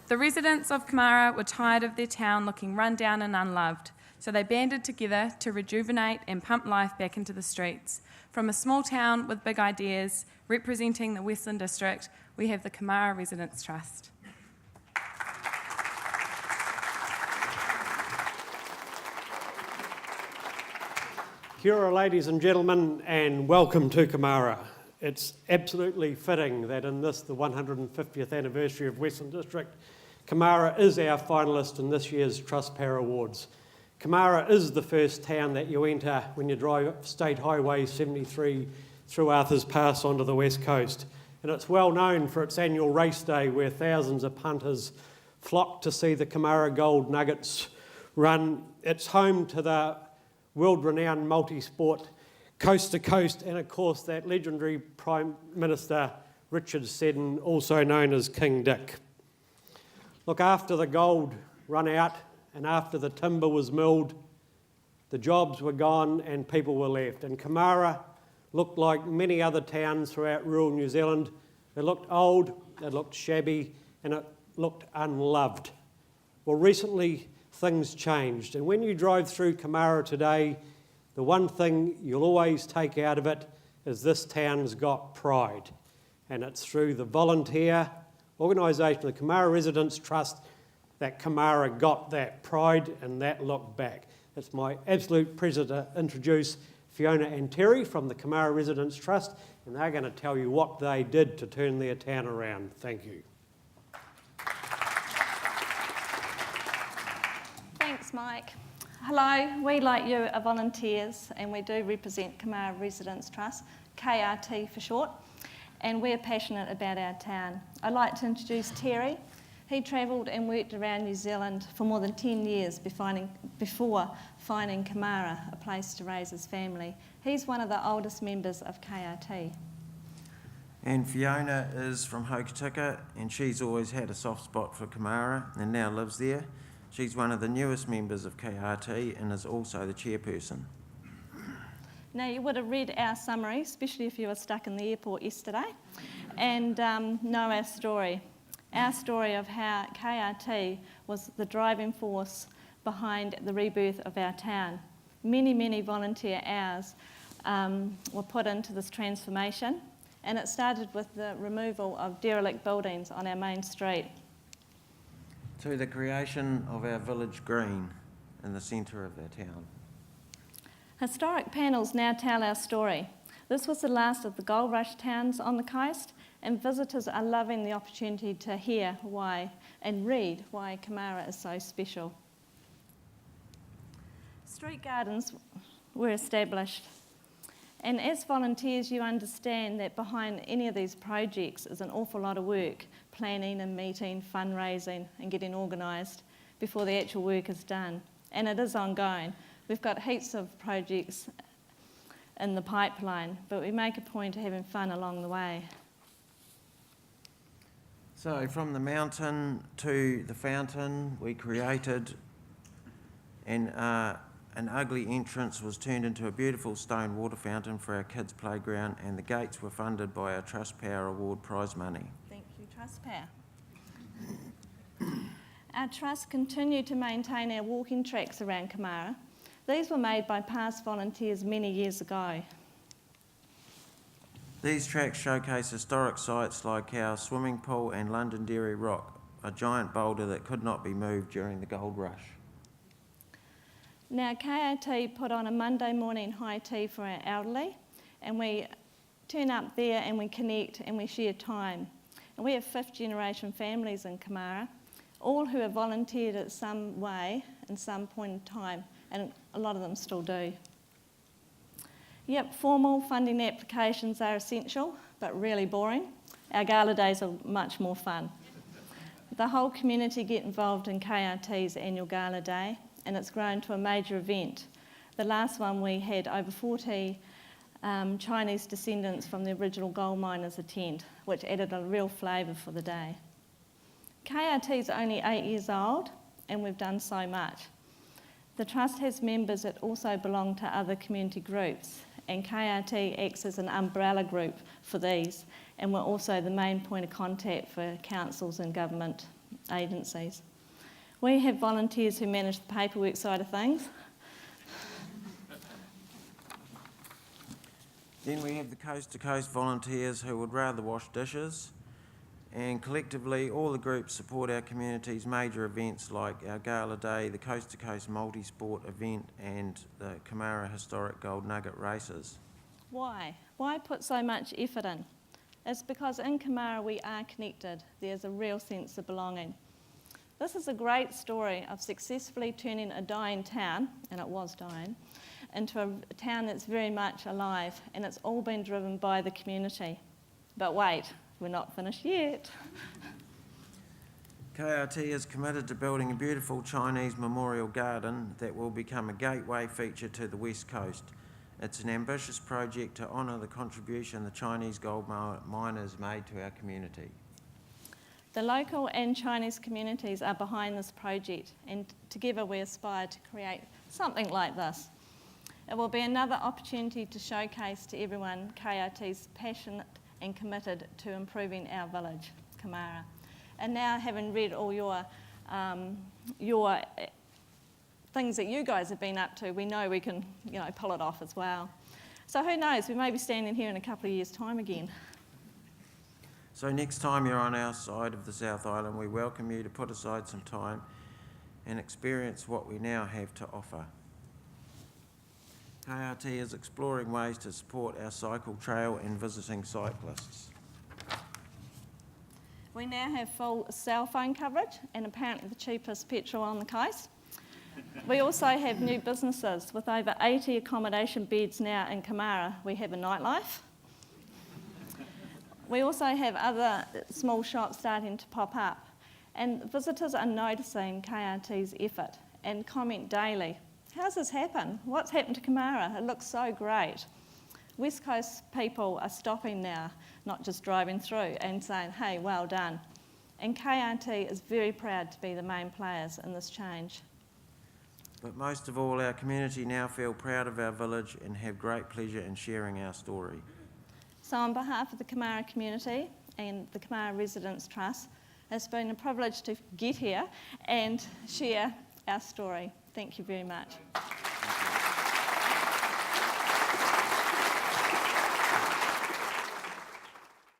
The residents of Kumara were tired of their town looking run down and unloved, so they banded together to rejuvenate and pump life back into the streets. From a small town with big ideas, representing the Westland District, we have the Kumara Residents Trust. Kia ora, ladies and gentlemen, and welcome to Kumara. It's absolutely fitting that in this, the 150th anniversary of Westland District, Kumara is our finalist in this year's Trustpower Awards. Kumara is the first town that you enter when you drive State Highway 73 through Arthur's Pass onto the west coast. And it's well known for its annual race day where thousands of punters flock to see the Kumara Gold Nuggets run. It's home to the world-renowned multi-sport coast to coast, and of course that legendary Prime Minister Richard Seddon, also known as King Dick. Look, after the gold run out and after the timber was milled, the jobs were gone and people were left. And Kumara looked like many other towns throughout rural New Zealand. It looked old, it looked shabby, and it looked unloved. Well, recently things changed, and when you drive through Kumara today, the one thing you'll always take out of it is this town's got pride. And it's through the volunteer organisation, the Kumara Residents Trust, that Kumara got that pride and that look back. It's my absolute pleasure to introduce Fiona and Terry from the Kumara Residents Trust, and they're going to tell you what they did to turn their town around. Thank you. Thanks, Mike. Hello, we, like you, are volunteers and we do represent Kumara Residents Trust, KRT for short, and we're passionate about our town. I'd like to introduce Terry. He travelled and worked around New Zealand for more than 10 years before finding Kumara a place to raise his family. He's one of the oldest members of KRT. And Fiona is from Hokitika, and she's always had a soft spot for Kumara and now lives there. She's one of the newest members of KRT and is also the chairperson. Now, you would have read our summary, especially if you were stuck in the airport yesterday, and know our story. Our story of how KRT was the driving force behind the rebirth of our town. Many, many volunteer hours were put into this transformation, and it started with the removal of derelict buildings on our main street. To the creation of our village green in the centre of our town. Historic panels now tell our story. This was the last of the gold rush towns on the coast, and visitors are loving the opportunity to hear why and read why Kumara is so special. Street gardens were established, and as volunteers you understand that behind any of these projects is an awful lot of work, planning and meeting, fundraising and getting organised before the actual work is done. And it is ongoing. We've got heaps of projects in the pipeline, but we make a point of having fun along the way. So from the mountain to the fountain, we created an ugly entrance was turned into a beautiful stone water fountain for our kids' playground, and the gates were funded by our Trustpower Award prize money. Thank you, Trustpower. Our trust continued to maintain our walking tracks around Kumara. These were made by past volunteers many years ago. These tracks showcase historic sites like our swimming pool and Londonderry Rock, a giant boulder that could not be moved during the gold rush. Now, KRT put on a Monday morning high tea for our elderly, and we turn up there and we connect and we share time. And we have fifth generation families in Kumara, all who have volunteered at some way in some point in time, and a lot of them still do. Yep, formal funding applications are essential, but really boring. Our Gala Days are much more fun. The whole community get involved in KRT's annual Gala Day, and it's grown to a major event. The last one we had over 40 Chinese descendants from the original gold miners attend, which added a real flavour for the day. KRT is only 8 years old, and we've done so much. The Trust has members that also belong to other community groups, and KRT acts as an umbrella group for these, and we're also the main point of contact for councils and government agencies. We have volunteers who manage the paperwork side of things. Then we have the Coast to Coast volunteers who would rather wash dishes. And collectively, all the groups support our community's major events like our Gala Day, the Coast to Coast multi-sport event and the Kumara Historic Gold Nugget races. Why? Why put so much effort in? It's because in Kumara we are connected. There's a real sense of belonging. This is a great story of successfully turning a dying town, and it was dying, into a town that's very much alive, and it's all been driven by the community. But wait, we're not finished yet. KRT is committed to building a beautiful Chinese memorial garden that will become a gateway feature to the West Coast. It's an ambitious project to honour the contribution the Chinese gold miners made to our community. The local and Chinese communities are behind this project, and together we aspire to create something like this. It will be another opportunity to showcase to everyone KRT's passionate and committed to improving our village, Kumara. And now, having read all your things that you guys have been up to, we know we can, pull it off as well. So who knows, we may be standing here in a couple of years' time again. So next time you're on our side of the South Island, we welcome you to put aside some time and experience what we now have to offer. KRT is exploring ways to support our cycle trail and visiting cyclists. We now have full cell phone coverage and apparently the cheapest petrol on the coast. We also have new businesses with over 80 accommodation beds now in Kumara. We have a nightlife. We also have other small shops starting to pop up, and visitors are noticing KRT's effort and comment daily. How's this happen? What's happened to Kumara? It looks so great. West Coast people are stopping now, not just driving through, and saying, hey, well done. And KRT is very proud to be the main players in this change. But most of all, our community now feel proud of our village and have great pleasure in sharing our story. So on behalf of the Kumara community and the Kumara Residents Trust, it's been a privilege to get here and share our story. Thank you very much.